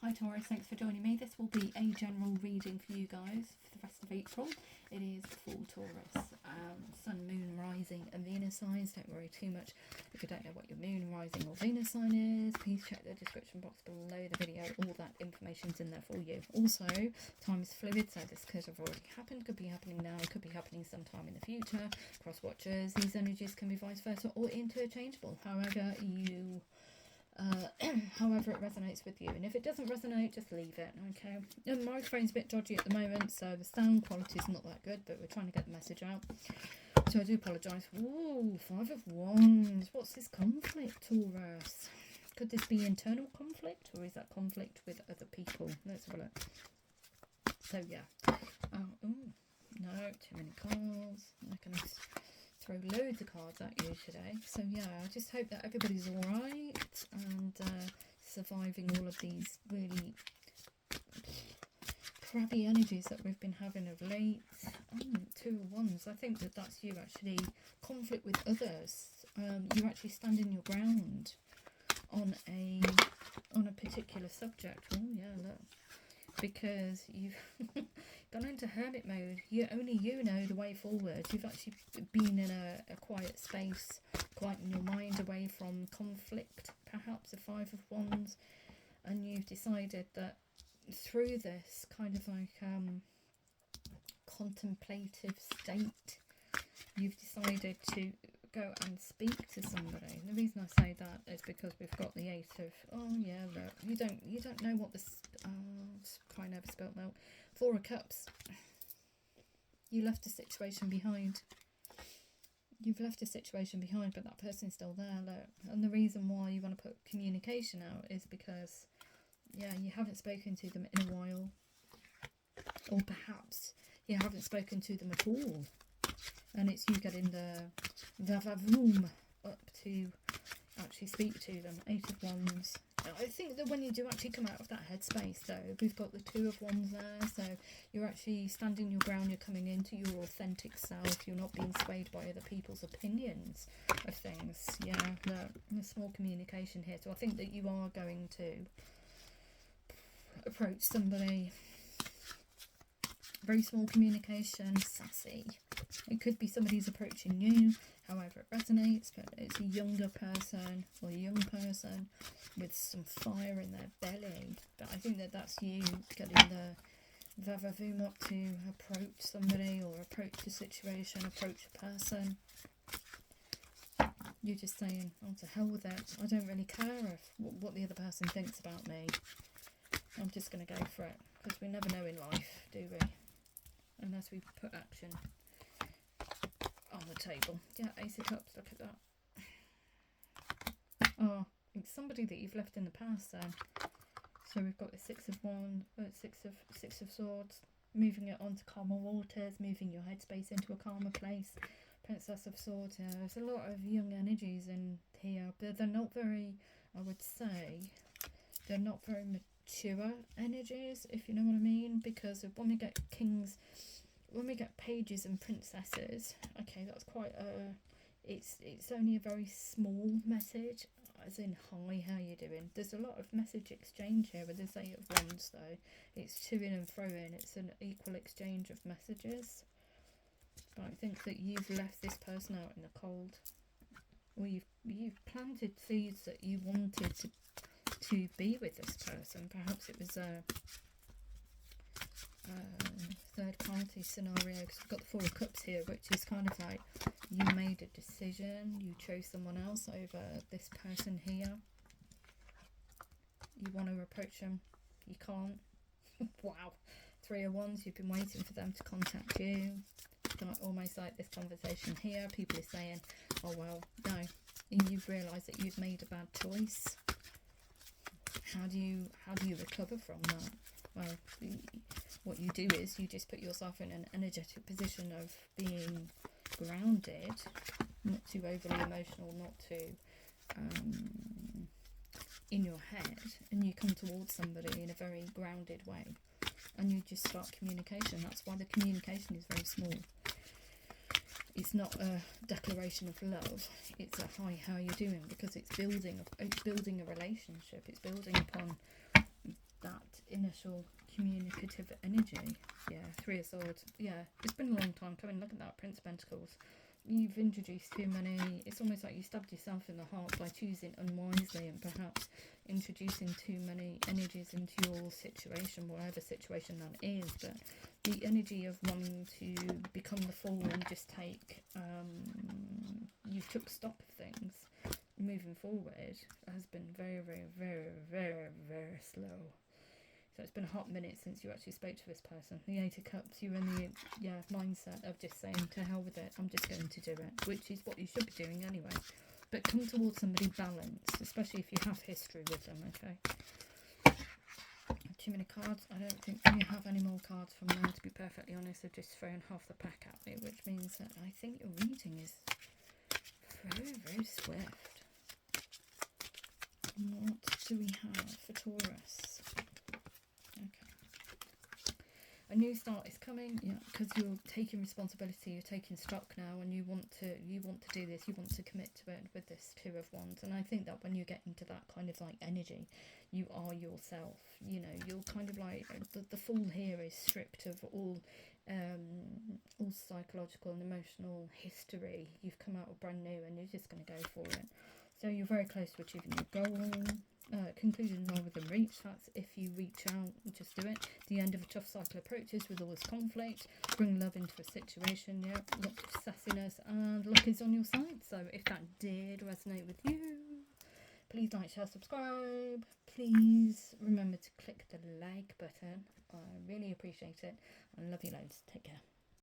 Hi Taurus, thanks for joining me. This will be a general reading for you guys for the rest of April. It is for Taurus, Sun, Moon, Rising and Venus signs. Don't worry too much if you don't know what your Moon, Rising or Venus sign is. Please check the description box below the video. All that information's in there for you. Also, time is fluid, so this could have already happened, could be happening now, it could be happening sometime in the future. Cross watchers, these energies can be vice versa or interchangeable. However it resonates with you, and if it doesn't resonate, just leave it. Okay, the microphone's a bit dodgy at the moment, so the sound quality is not that good, but we're trying to get the message out, so I do apologise. Ooh, 5 of Wands. What's this conflict, Taurus? Could this be internal conflict, or is that conflict with other people? Let's have a look. So yeah, no, too many cards. I'm gonna throw loads of cards at you today. So yeah, I just hope that everybody's alright and surviving all of these really crappy energies that we've been having of late. 2 of Wands. I think that that's you actually. Conflict with others. You actually standing your ground on a particular subject. Oh yeah, look. Because you've gone into hermit mode. Only you know the way forward. You've actually been in a quiet space, quieting your mind away from conflict, perhaps a 5 of Wands, and you've decided that through this kind of like contemplative state, you've decided to go and speak to somebody. And the reason I say that is because we've got the 8 of, oh yeah, look, you don't know what this, I never spilt milk. 4 of Cups. You left a situation behind. You've left a situation behind, but that person's still there, look. And the reason why you want to put communication out is because, yeah, you haven't spoken to them in a while. Or perhaps you haven't spoken to them at all. And it's you getting the vavavoom up to actually speak to them. 8 of Wands. I think that when you do actually come out of that headspace though, we've got the 2 of Wands there, so you're actually standing your ground, you're coming into your authentic self, you're not being swayed by other people's opinions of things. Yeah, no, small communication here. So I think that you are going to approach somebody. Very small communication, sassy. It could be somebody who's approaching you, however it resonates, but it's a younger person or a young person with some fire in their belly. But I think that that's you getting the vavavoom up to approach somebody or approach the situation, approach a person. You're just saying, oh, to hell with it. I don't really care what the other person thinks about me. I'm just going to go for it, because we never know in life, do we? Unless we put action on the table. Yeah, Ace of Cups, look at that. Oh, it's somebody that you've left in the past then. So we've got the 6 of Wands, 6 of Swords, moving it onto calmer waters, moving your headspace into a calmer place. Princess of Swords, yeah, there's a lot of young energies in here, but they're not very, I would say, they're not very mature energies, if you know what I mean, because when we get kings, when we get pages and princesses, okay, that's quite a, it's only a very small message, as in, hi, how you doing? There's a lot of message exchange here with this 8 of Wands though. It's to-ing and fro-in, it's an equal exchange of messages. But I think that you've left this person out in the cold, or you've planted seeds that you wanted to be with this person. Perhaps it was a third party scenario, because we've got the 4 of Cups here, which is kind of like you made a decision, you chose someone else over this person here. You want to approach them, you can't. Wow. 3 of Wands, you've been waiting for them to contact you. Almost like this conversation here, people are saying, oh well, no, and you've realised that you've made a bad choice. How do you recover from that? Well, what you do is you just put yourself in an energetic position of being grounded, not too overly emotional, not too in your head, and you come towards somebody in a very grounded way, and you just start communication. That's why the communication is very small. It's not a declaration of love, it's a hi, how you doing, because it's building a relationship, it's building upon that initial communicative energy. Yeah, Three of Swords. Yeah, it's been a long time coming. Look at that, Prince of Pentacles. You've introduced too many. It's almost like you stabbed yourself in the heart by choosing unwisely and perhaps introducing too many energies into your situation, whatever situation that is. But the energy of wanting to become the Fool and just take, you took stock of things moving forward has been very, very, very, very, very slow. So it's been a hot minute since you actually spoke to this person. The Eight of Cups, you're in the mindset of just saying, to hell with it, I'm just going to do it, which is what you should be doing anyway. But come towards somebody balanced, especially if you have history with them, okay? Too many cards. I don't think you have any more cards from there, to be perfectly honest. They've just thrown half the pack at me, which means that I think your reading is very, very swift. What do we have for Taurus? Okay. A new start is coming, yeah, because you're taking responsibility, you're taking stock now, and you want to do this, you want to commit to it with this Two of Wands. And I think that when you get into that kind of like energy, you are yourself, you know, you're kind of like, the Fool here is stripped of all psychological and emotional history. You've come out brand new and you're just going to go for it. So you're very close to achieving your goal. Conclusion rather than reach. That's if you reach out, just do it. The end of a tough cycle approaches with all this conflict. Bring love into a situation. Yeah, lots of sassiness, and luck is on your side. So if that did resonate with you, please like, share, subscribe. Please remember to click the like button. I really appreciate it. I love you loads. Take care.